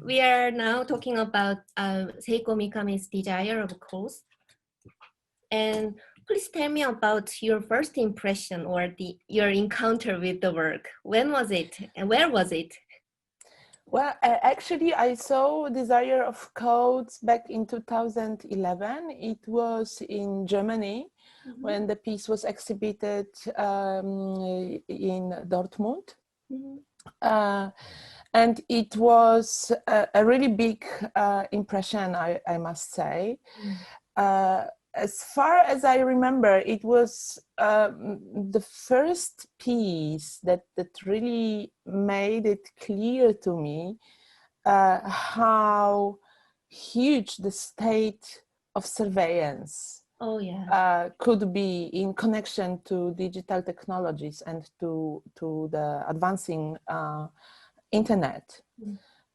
we are now talking about Seiko Mikami's desire, of course. And please tell me about your first impression or your encounter with the work. When was it and where was it? Well, actually, I saw Desire of Codes back in 2011. It was in Germany when the piece was exhibited in Dortmund. And it was a really big impression, I must say. As far as I remember, it was the first piece that really made it clear to me how huge the state of surveillance could be in connection to digital technologies and to the advancing internet.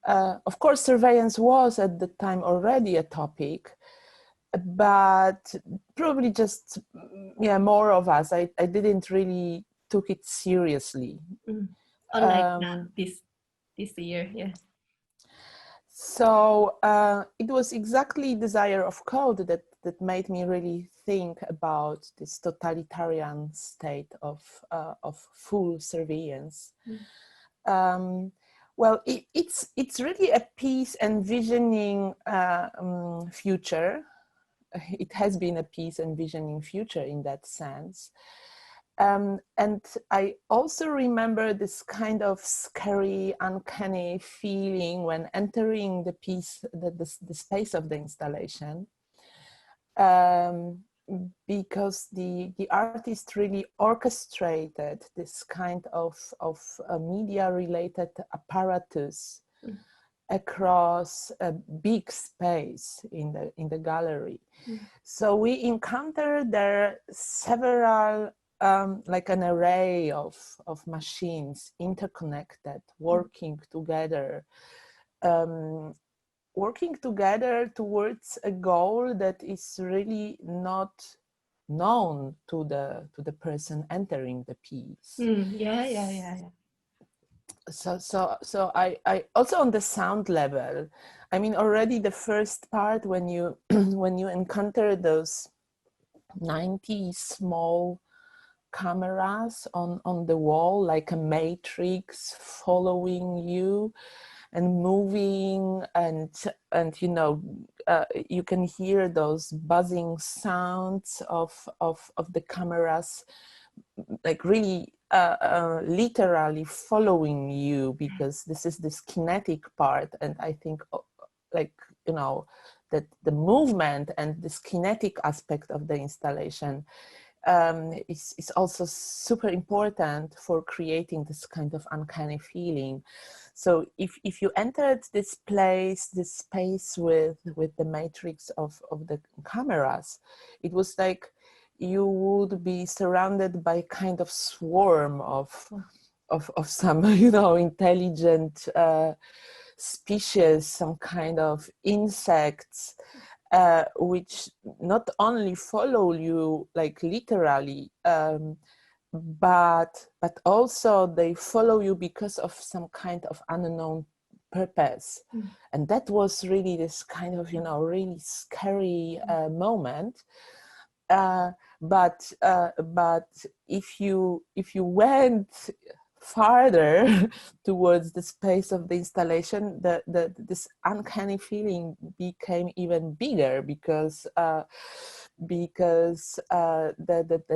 Of course, surveillance was at the time already a topic, but probably just more of us. I didn't really took it seriously. Unlike this year, yeah. So it was exactly Desire of Code that made me really think about this totalitarian state of full surveillance. Well, it's really a piece envisioning future. It has been a piece envisioning future in that sense. And I also remember this kind of scary, uncanny feeling when entering the piece, the space of the installation, because the artist really orchestrated this kind of media-related apparatus across a big space in the gallery. So we encountered there several like an array of machines interconnected, working together towards a goal that is really not known to the person entering the piece. So I also on the sound level, I mean, already the first part when you when you encounter those 90 small cameras on the wall, like a matrix following you and moving, and you know, you can hear those buzzing sounds of the cameras, like really literally following you, because this is this kinetic part. And I think, like, you know, that the movement and this kinetic aspect of the installation is also super important for creating this kind of uncanny feeling. So if you entered this space with the matrix of the cameras, it was like you would be surrounded by kind of swarm of some, you know, intelligent species, some kind of insects, which not only follow you like literally, but also they follow you because of some kind of unknown purpose. And that was really this kind of, you know, really scary moment. But if you went farther towards the space of the installation, this uncanny feeling became even bigger, because the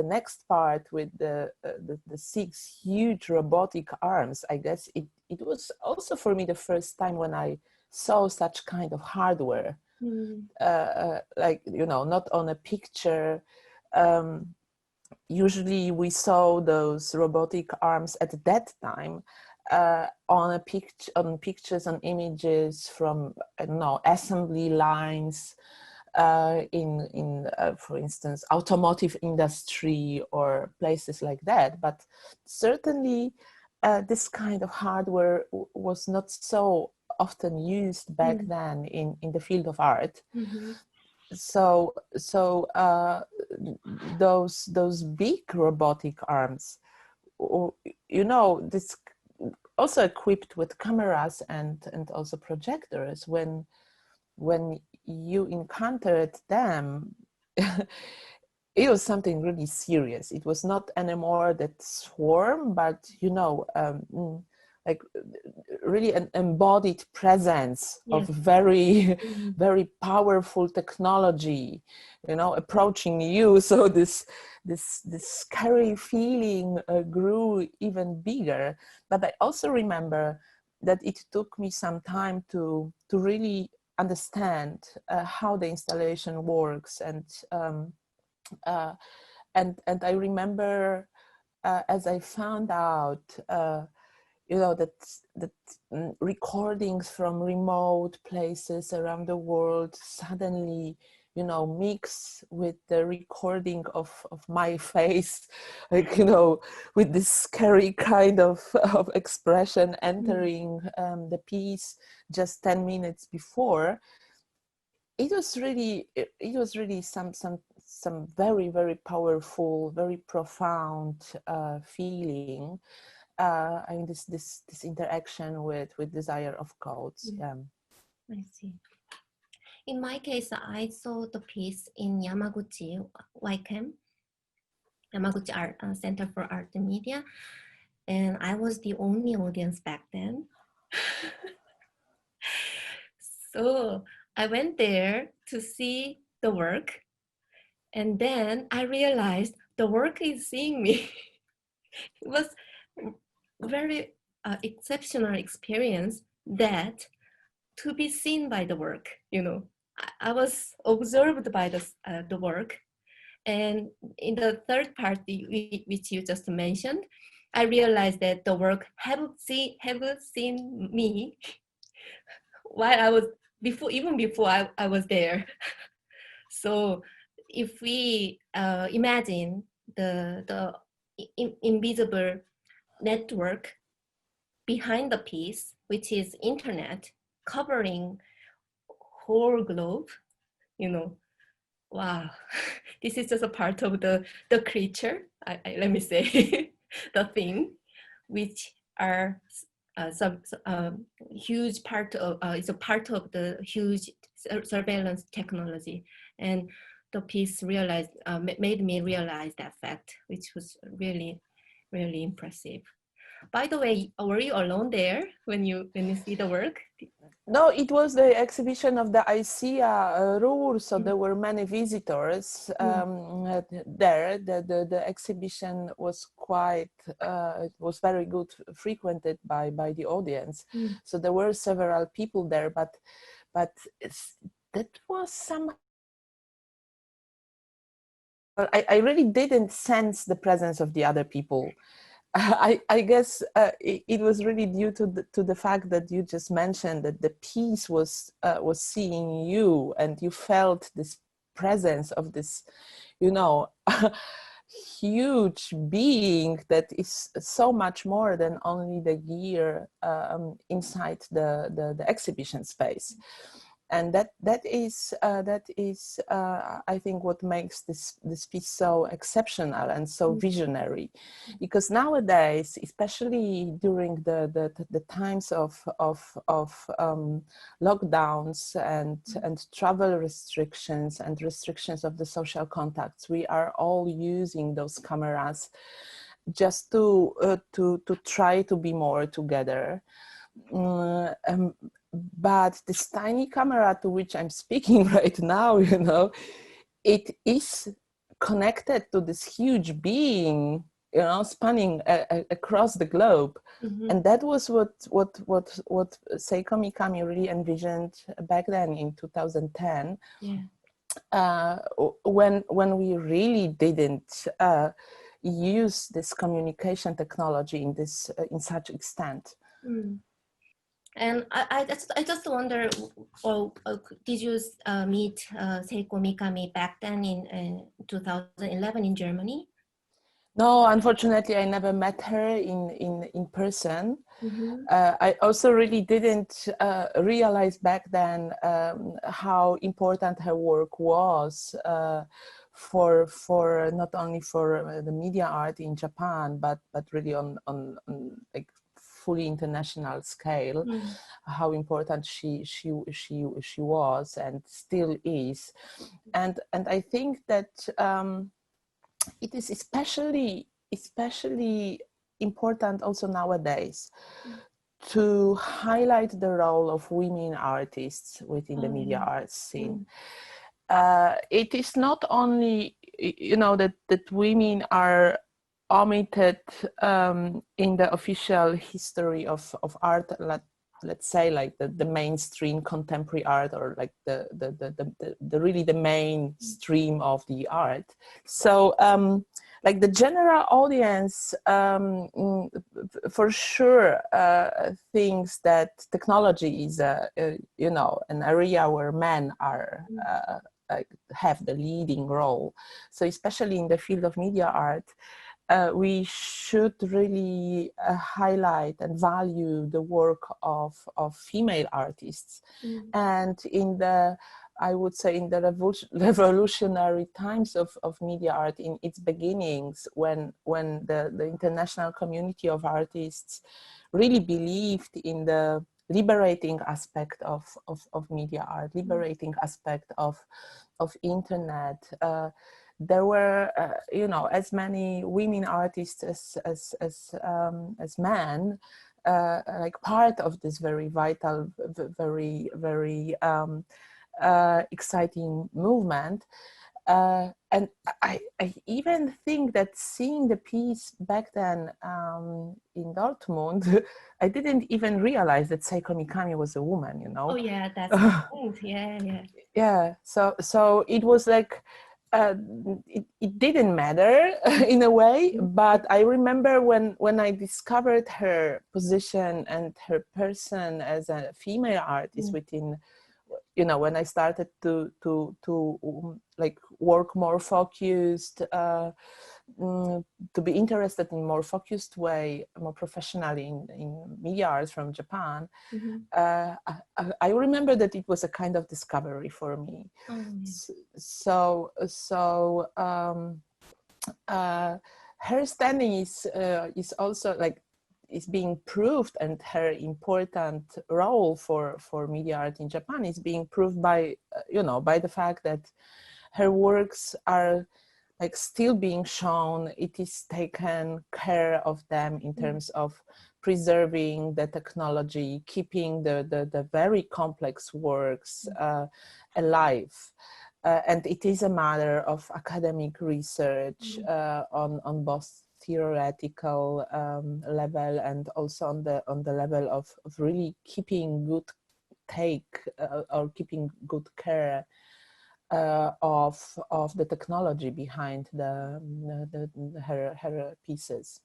next part with the 6 huge robotic arms, I guess it was also for me the first time when I saw such kind of hardware. Like, you know, not on a picture. Usually we saw those robotic arms at that time on pictures, on images from, I don't know, assembly lines in for instance, automotive industry or places like that. But certainly this kind of hardware was not so often used back then in the field of art. So those big robotic arms, you know, this also equipped with cameras and also projectors. When you encountered them, it was something really serious. It was not anymore that swarm, but like really an embodied presence of very, very powerful technology, approaching you. So this scary feeling grew even bigger. But I also remember that it took me some time to really understand how the installation works, and I remember as I found out that recordings from remote places around the world suddenly mix with the recording of my face, like with this scary kind of expression entering the piece just 10 minutes before. It was really some very, very powerful, very profound feeling. I mean, this interaction with desire of codes. I see. In my case, I saw the piece in Yamaguchi YCAM, Yamaguchi Art Center for Art and Media, and I was the only audience back then. So I went there to see the work, and then I realized the work is seeing me. It was a very exceptional experience that to be seen by the work, I was observed by the work. And in the third part, which you just mentioned, I realized that the work have seen me while I was even before I was there. So if we imagine the invisible network behind the piece, which is internet covering whole globe, wow, this is just a part of the creature, let me say, the thing, which are some huge part of, it's a part of the huge surveillance technology. And the piece made me realize that fact, which was really, really impressive. By the way, were you alone there when you see the work? No, it was the exhibition of the ICEA Ruhr, so there were many visitors there. The exhibition was it was very good, frequented by the audience. So there were several people there, but that was some. I really didn't sense the presence of the other people. I guess it was really due to the fact that you just mentioned that the piece was seeing you, and you felt this presence of this, huge being that is so much more than only the gear inside the exhibition space. And that is I think what makes this piece so exceptional and so visionary, because nowadays, especially during the times of lockdowns and travel restrictions and restrictions of the social contacts, we are all using those cameras just to try to be more together. But this tiny camera to which I'm speaking right now, it is connected to this huge being, spanning across the globe. And that was what Seiko Mikami really envisioned back then in 2010. When we really didn't use this communication technology in such extent. And I just wonder, did you meet Seiko Mikami back then in 2011 in Germany? No, unfortunately, I never met her in person. I also really didn't realize back then how important her work was for not only for the media art in Japan, but really on like fully international scale, how important she was and still is. And I think that it is especially important also nowadays to highlight the role of women artists within the media arts scene. It is not only, you know, that women are omitted in the official history of art, let's say like the mainstream contemporary art, or like the really the mainstream of the art. So like the general audience for sure thinks that technology is you know, an area where men are have the leading role. So especially in the field of media art, we should really highlight and value the work of female artists. And in the, I would say, in the revolutionary times of media art, in its beginnings, when the international community of artists really believed in the liberating aspect of media art, liberating aspect of internet, there were, you know, as many women artists as men, like part of this very vital, very exciting movement. And I even think that seeing the piece back then in Dortmund, I didn't even realize that Seiko Mikami was a woman, you know. Oh yeah, that's the point. Yeah. So it was like, it didn't matter in a way, but I remember when I discovered her position and her person as a female artist within, you know, when I started to like work more focused, to be interested in more focused way, more professionally in media arts from Japan, I remember that it was a kind of discovery for me. So her standing is also like, is being proved, and her important role for media art in Japan is being proved by, you know, by the fact that her works are like still being shown. It is taken care of them in terms of preserving the technology, keeping the very complex works alive. And it is a matter of academic research on both theoretical level and also on the level of really keeping good or keeping good care of the technology behind her pieces.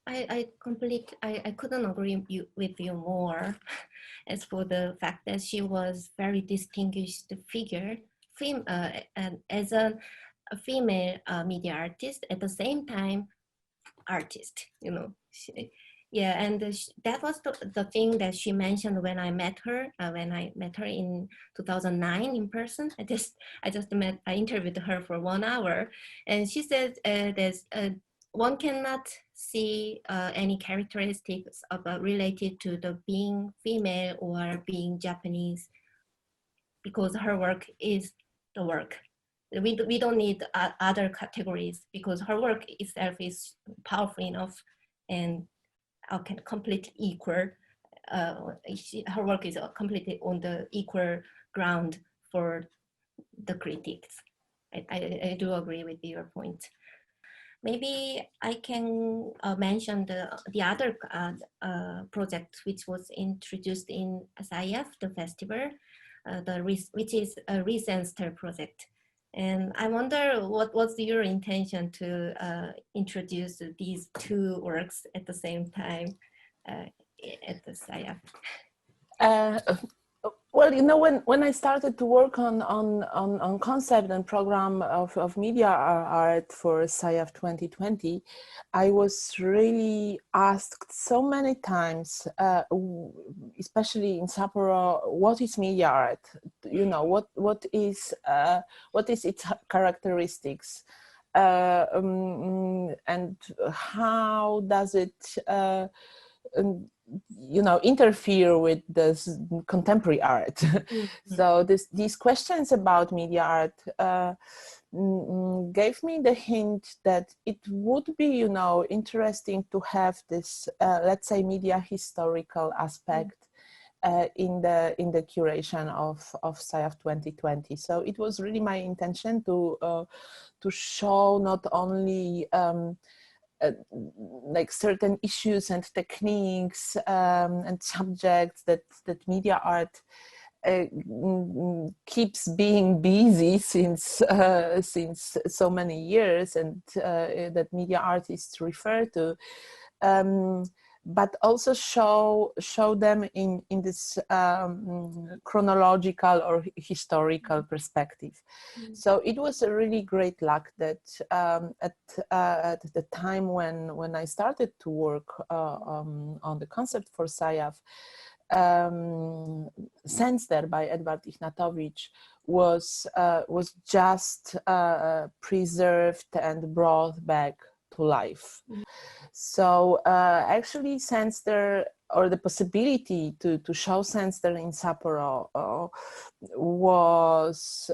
I couldn't agree with you more as for the fact that she was very distinguished figure, and as a female media artist, at the same time artist, you know. That was the thing that she mentioned when I met her in 2009 in person. I interviewed her for 1 hour, and she said one cannot see any characteristics related to the being female or being Japanese, because her work is the work. We don't need other categories, because her work itself is powerful enough and can completely equal. Her work is completely on the equal ground for the critics. I do agree with your point. Maybe I can mention the other project which was introduced in SIAF, the festival, which is a Recenstor project. And I wonder what was your intention to introduce these two works at the same time at the SIAF? Well, you know, when I started to work on concept and program of media art for SIAF2020, I was really asked so many times, especially in Sapporo, what is media art? You know, what is its characteristics, and how does it you know, interfere with this contemporary art. So these questions about media art gave me the hint that it would be, you know, interesting to have this, let's say, media historical aspect in the curation of SIAF 2020. So it was really my intention to show not only like certain issues and techniques and subjects that media art keeps being busy since so many years, and that media artists refer to, but also show them in this chronological or historical perspective. So it was a really great luck that at the time when I started to work on the concept for SIAF, Sensor by Edward Ignatowicz was just preserved and brought back to life. So actually Sensor, or the possibility to show Sensor in Sapporo was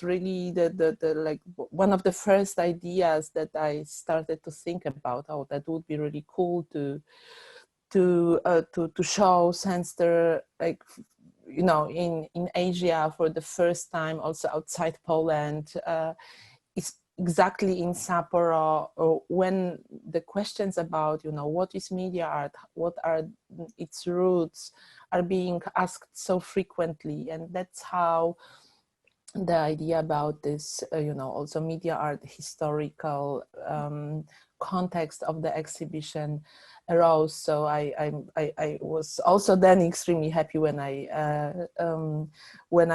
really the like one of the first ideas that I started to think about. Oh, that would be really cool to show Sensor, like, you know, in Asia for the first time, also outside Poland. It's exactly in Sapporo, when the questions about, you know, what is media art, what are its roots, are being asked so frequently. And that's how the idea about this, you know, also media art historical context of the exhibition arose. So I was also then extremely happy when I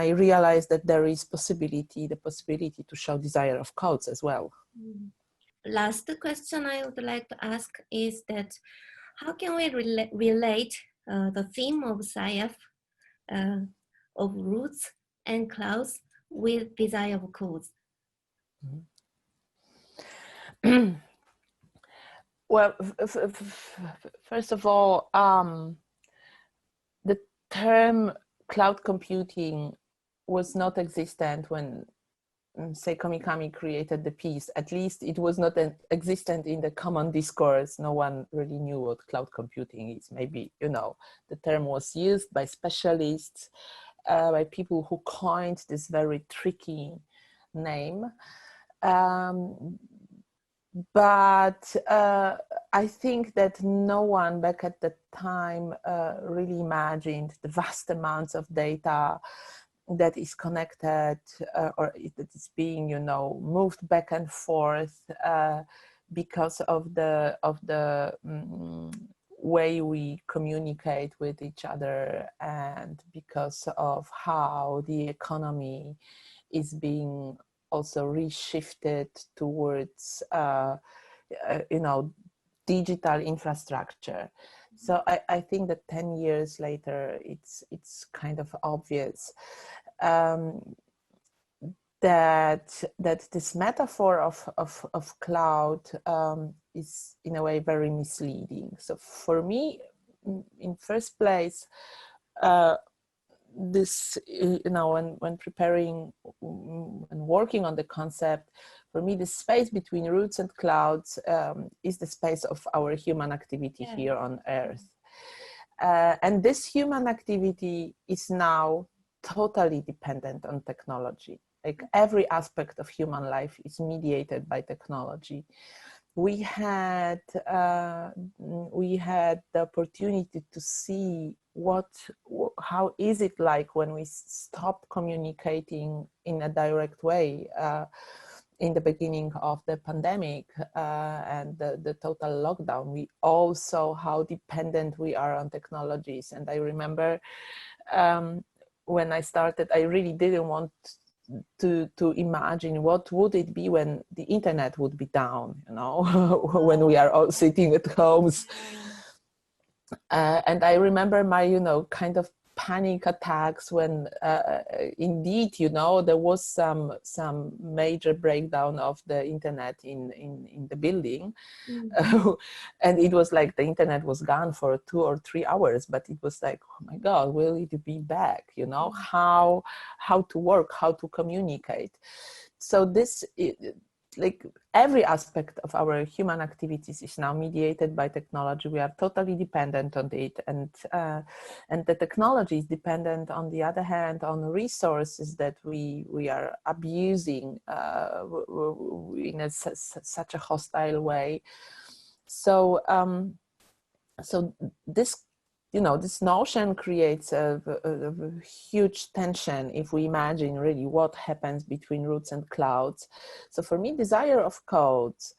realized that there is the possibility to show Desire of Codes as well. Last question I would like to ask is that how can we relate the theme of SIAF of roots and clouds with Desire of Codes? Well, first of all, the term cloud computing was not existent when Seiko Mikami created the piece. At least it was not existent in the common discourse. No one really knew what cloud computing is. Maybe, you know, the term was used by specialists, by people who coined this very tricky name. But I think that no one back at the time really imagined the vast amounts of data that is connected or that is being, you know, moved back and forth because of the way we communicate with each other, and because of how the economy is being also reshifted towards, you know, digital infrastructure. So I think that 10 years later, it's kind of obvious that this metaphor of cloud is in a way very misleading. So for me, in first place, this, you know, when preparing and working on the concept, for me, the space between roots and clouds is the space of our human activity here on Earth. And this human activity is now totally dependent on technology. Like every aspect of human life is mediated by technology. We had the opportunity to see how is it like when we stop communicating in a direct way in the beginning of the pandemic and the total lockdown. We all saw how dependent we are on technologies. And I remember when I started, I really didn't want to imagine what would it be when the internet would be down, you know, when we are all sitting at homes. And I remember my, you know, kind of panic attacks when indeed, you know, there was some major breakdown of the internet in the building. And it was like the internet was gone for 2 or 3 hours, but it was like, oh my God, will it be back? You know, how to work, how to communicate. So this, like every aspect of our human activities is now mediated by technology. We are totally dependent on it, and the technology is dependent, on the other hand, on resources that we are abusing in such a hostile way. So so this, you know, this notion creates a huge tension if we imagine really what happens between roots and clouds. So for me, desire of codes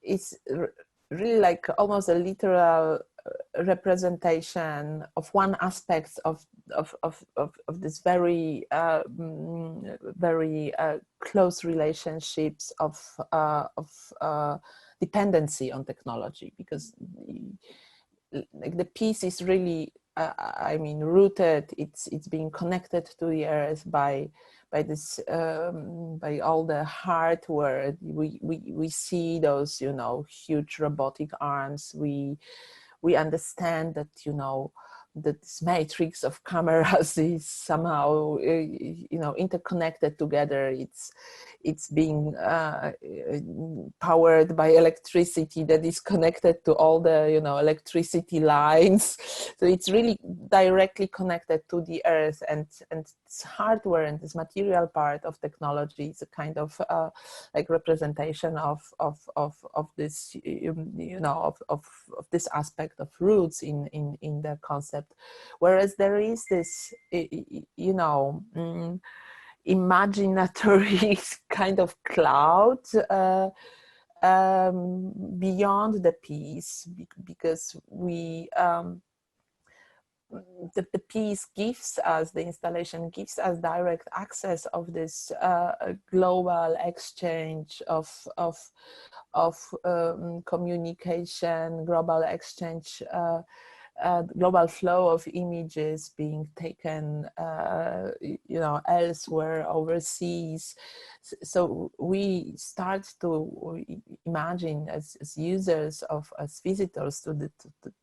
is really like almost a literal representation of one aspect of this very very close relationships of dependency on technology, because like the piece is really I mean rooted, it's being connected to the earth by this by all the hardware. We see those, you know, huge robotic arms. We understand that, you know, that this matrix of cameras is somehow you know, interconnected together. It's being powered by electricity that is connected to all the, you know, electricity lines. So it's really directly connected to the earth, and this hardware and this material part of technology is a kind of like representation of this, you know, of this aspect of roots in the concept. Whereas there is this, you know, imaginatory kind of cloud beyond the piece, because we the piece gives us, the installation gives us direct access of this global exchange of communication, global exchange, global flow of images being taken, you know, elsewhere, overseas. So we start to imagine as users as visitors to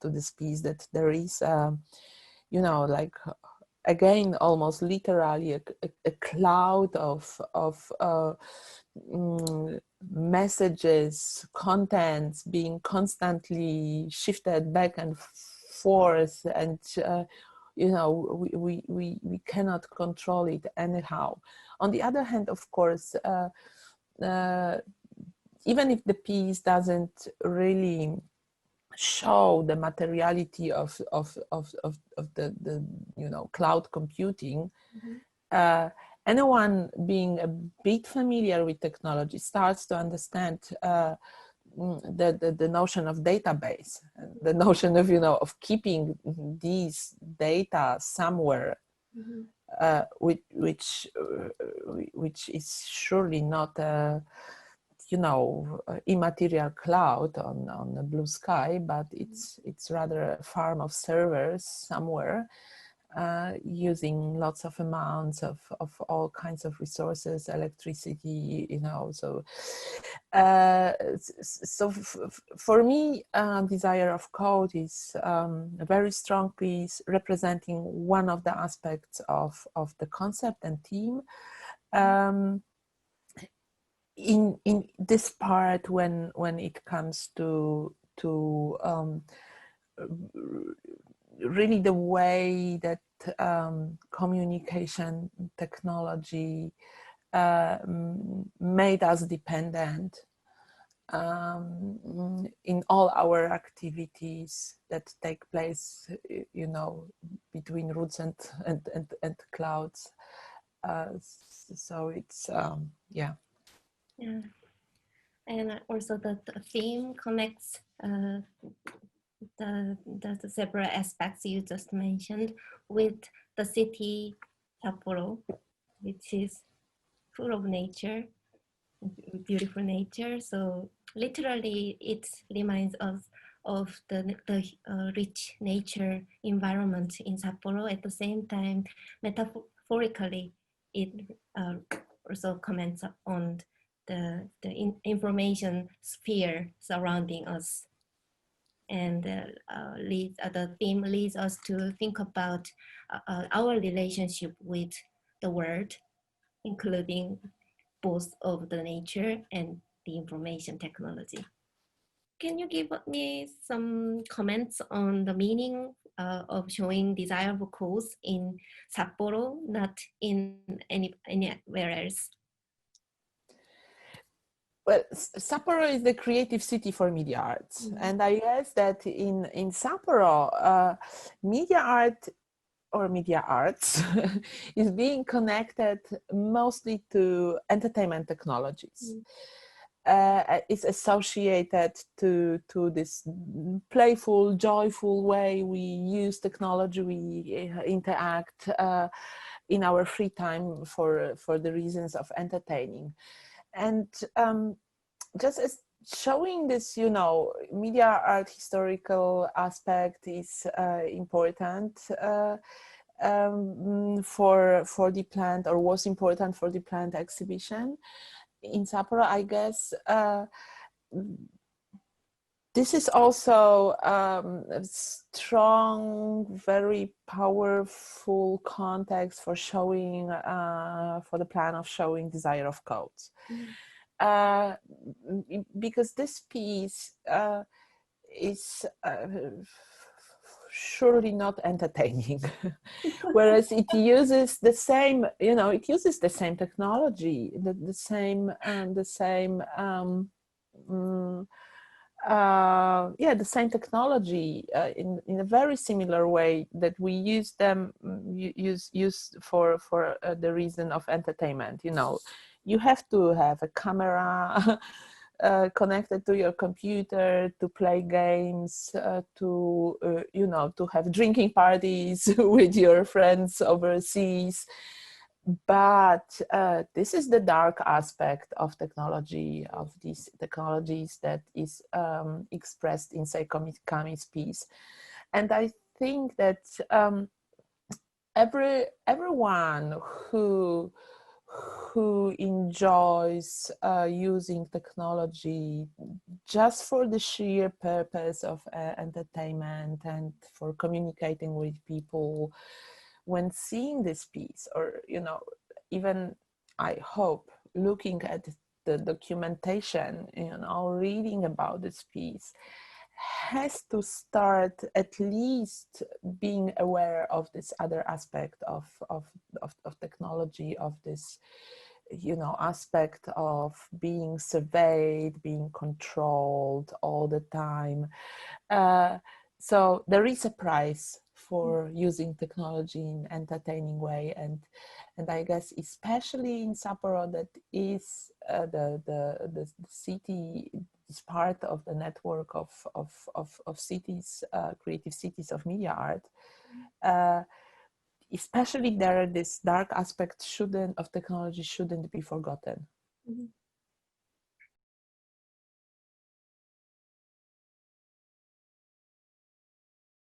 this piece, that there is, you know, like again, almost literally a cloud of messages, contents being constantly shifted back and forth, and you know, we cannot control it anyhow. On the other hand, of course, even if the piece doesn't really show the materiality of the you know, cloud computing, anyone being a bit familiar with technology starts to understand the notion of database, the notion of, you know, of keeping these data somewhere, which is surely not a, you know, immaterial cloud on the blue sky, but it's rather a farm of servers somewhere, using lots of amounts of all kinds of resources, electricity, you know. So for me, Desire of Code is a very strong piece representing one of the aspects of the concept and theme. In this part, when it comes to really the way that communication technology made us dependent in all our activities that take place, you know, between roots and clouds. So it's yeah. Yeah, and also the theme connects the several aspects you just mentioned with the city Sapporo, which is full of nature, beautiful nature. So literally, it reminds us of the rich nature environment in Sapporo. At the same time, metaphorically, it also comments on the information sphere surrounding us. And the theme leads us to think about our relationship with the world, including both of the nature and the information technology. Can you give me some comments on the meaning of showing desirable cause in Sapporo, not in anywhere else? Well, Sapporo is the creative city for media arts. Mm-hmm. And I guess that in Sapporo, media art or media arts is being connected mostly to entertainment technologies. It's associated to this playful, joyful way we use technology, we interact in our free time for the reasons of entertaining. And just as showing this, you know, media art historical aspect is important for the planned, or was important for the planned exhibition in Sapporo, I guess. This is also a strong, very powerful context for showing, for the plan of showing Desire of Codes. Because this piece is surely not entertaining, whereas it uses the same, you know, it uses the same technology, the same technology in a very similar way that we use them use for the reason of entertainment. You know, you have to have a camera connected to your computer to play games, to you know, to have drinking parties with your friends overseas. But this is the dark aspect of technology, of these technologies, that is expressed in Seiko Mikami's piece. And I think that everyone who enjoys using technology just for the sheer purpose of entertainment and for communicating with people, when seeing this piece, or, you know, even, I hope, looking at the documentation, you know, reading about this piece, has to start at least being aware of this other aspect of technology, of this, you know, aspect of being surveyed, being controlled all the time. So there is a price for using technology in an entertaining way, and I guess especially in Sapporo, that is the city is part of the network of cities, creative cities of media art. Especially there, this dark aspect of technology shouldn't be forgotten.